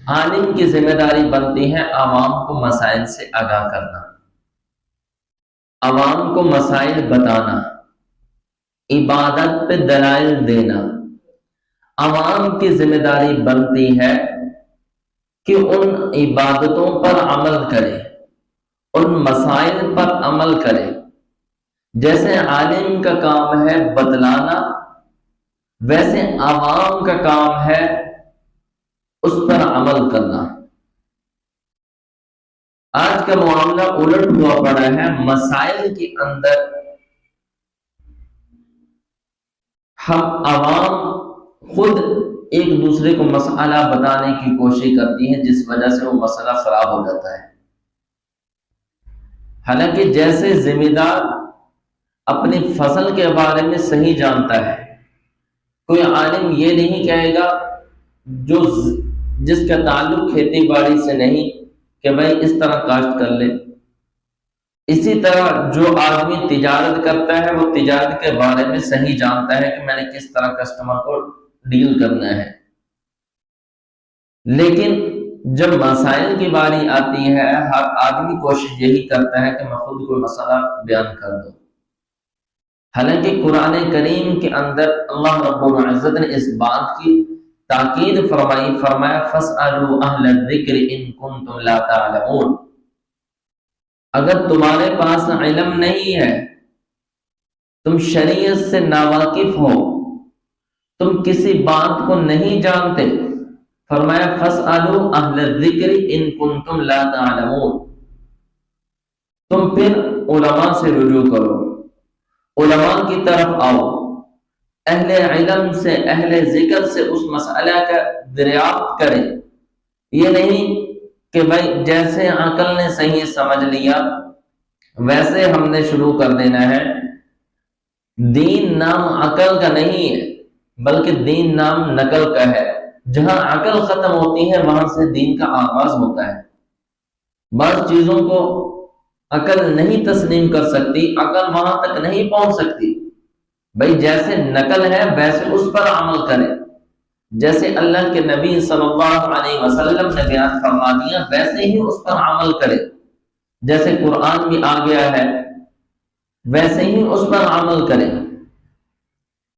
عالم کی ذمہ داری بنتی ہے عوام کو مسائل سے آگاہ کرنا، عوام کو مسائل بتانا، عبادت پہ دلائل دینا۔ عوام کی ذمہ داری بنتی ہے کہ ان عبادتوں پر عمل کرے، ان مسائل پر عمل کرے۔ جیسے عالم کا کام ہے بتلانا، ویسے عوام کا کام ہے اس پر عمل کرنا۔ آج کا معاملہ الٹ ہوا پڑا ہے، مسائل کے اندر ہم عوام خود ایک دوسرے کو مسئلہ بتانے کی کوشش کرتی ہیں، جس وجہ سے وہ مسئلہ خراب ہو جاتا ہے۔ حالانکہ جیسے ذمہ دار اپنی فصل کے بارے میں صحیح جانتا ہے، کوئی عالم یہ نہیں کہے گا جس کا تعلق کھیتی باڑی سے نہیں کہ بھائی اس طرح کاشت کر لے۔ اسی طرح جو آدمی تجارت کرتا ہے وہ تجارت کے بارے میں صحیح جانتا ہے کہ میں نے کس طرح کسٹمر کو ڈیل کرنا ہے۔ لیکن جب مسائل کی باری آتی ہے، ہر آدمی کوشش یہی کرتا ہے کہ میں خود کوئی مسئلہ بیان کر دوں۔ حالانکہ قرآن کریم کے اندر اللہ رب العزت نے اس بات کی تاکید فرمایا فَاسْأَلُوا أَهْلَ الذِّكْرِ إِن كُنتُمْ لَا تَعْلَمُونَ۔ اگر تمہارے پاس علم نہیں ہے، تم شریعت سے ناواقف ہو، تم کسی بات کو نہیں جانتے، فرمایا فَاسْأَلُوا أَهْلَ الذِّكْرِ إِن كُنتُمْ لَا تَعْلَمُونَ، تم پھر علماء سے رجوع کرو، علماء کی طرف آؤ، اہل علم سے، اہل ذکر سے اس مسئلہ کا دریافت کرے۔ یہ نہیں کہ بھائی جیسے عقل نے صحیح سمجھ لیا ویسے ہم نے شروع کر دینا ہے۔ دین نام عقل کا نہیں ہے، بلکہ دین نام نقل کا ہے۔ جہاں عقل ختم ہوتی ہے وہاں سے دین کا آغاز ہوتا ہے۔ بعض چیزوں کو عقل نہیں تسلیم کر سکتی، عقل وہاں تک نہیں پہنچ سکتی۔ بھائی جیسے نقل ہے ویسے اس پر عمل کرے، جیسے اللہ کے نبی صلی اللہ علیہ وسلم نے بیان فرما دیا ویسے ہی اس پر عمل کرے۔ جیسے قرآن میں آ گیا ہے ویسے ہی اس پر عمل کرے۔